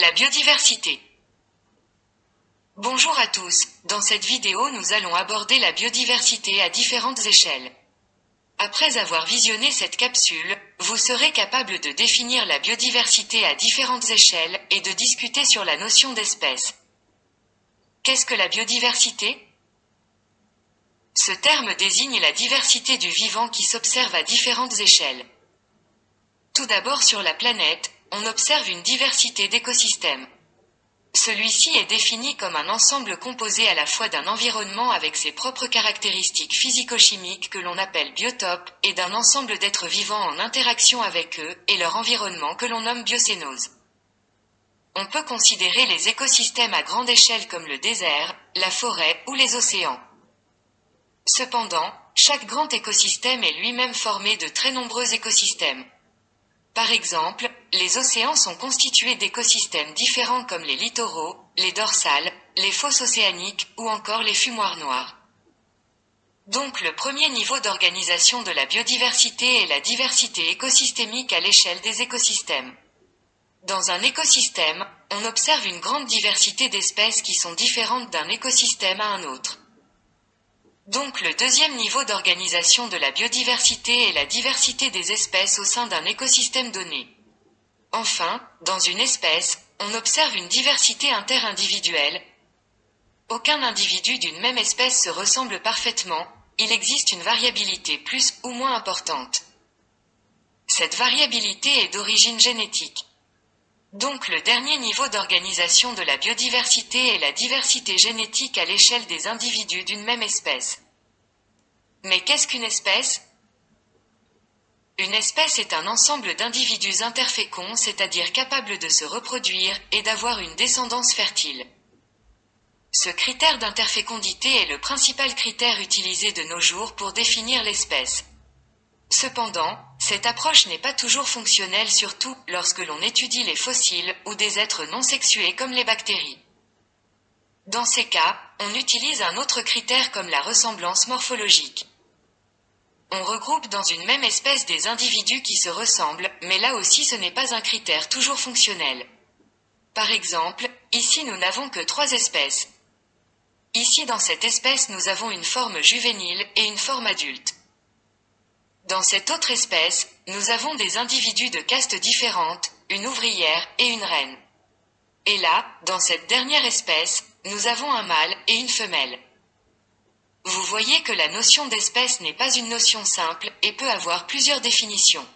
La biodiversité. Bonjour à tous, dans cette vidéo nous allons aborder la biodiversité à différentes échelles. Après avoir visionné cette capsule, vous serez capable de définir la biodiversité à différentes échelles et de discuter sur la notion d'espèce. Qu'est-ce que la biodiversité ? Ce terme désigne la diversité du vivant qui s'observe à différentes échelles. Tout d'abord sur la planète, on observe une diversité d'écosystèmes. Celui-ci est défini comme un ensemble composé à la fois d'un environnement avec ses propres caractéristiques physico-chimiques que l'on appelle biotope, et d'un ensemble d'êtres vivants en interaction avec eux, et leur environnement que l'on nomme biocénose. On peut considérer les écosystèmes à grande échelle comme le désert, la forêt ou les océans. Cependant, chaque grand écosystème est lui-même formé de très nombreux écosystèmes. Par exemple, les océans sont constitués d'écosystèmes différents comme les littoraux, les dorsales, les fosses océaniques ou encore les fumoirs noirs. Donc le premier niveau d'organisation de la biodiversité est la diversité écosystémique à l'échelle des écosystèmes. Dans un écosystème, on observe une grande diversité d'espèces qui sont différentes d'un écosystème à un autre. Donc le deuxième niveau d'organisation de la biodiversité est la diversité des espèces au sein d'un écosystème donné. Enfin, dans une espèce, on observe une diversité interindividuelle. Aucun individu d'une même espèce se ressemble parfaitement, il existe une variabilité plus ou moins importante. Cette variabilité est d'origine génétique. Donc le dernier niveau d'organisation de la biodiversité est la diversité génétique à l'échelle des individus d'une même espèce. Mais qu'est-ce qu'une espèce ? Une espèce est un ensemble d'individus interféconds, c'est-à-dire capables de se reproduire et d'avoir une descendance fertile. Ce critère d'interfécondité est le principal critère utilisé de nos jours pour définir l'espèce. Cependant, cette approche n'est pas toujours fonctionnelle, surtout lorsque l'on étudie les fossiles ou des êtres non sexués comme les bactéries. Dans ces cas, on utilise un autre critère comme la ressemblance morphologique. On regroupe dans une même espèce des individus qui se ressemblent, mais là aussi ce n'est pas un critère toujours fonctionnel. Par exemple, ici nous n'avons que 3 espèces. Ici dans cette espèce nous avons une forme juvénile et une forme adulte. Dans cette autre espèce, nous avons des individus de castes différentes, une ouvrière et une reine. Et là, dans cette dernière espèce, nous avons un mâle et une femelle. Vous voyez que la notion d'espèce n'est pas une notion simple et peut avoir plusieurs définitions.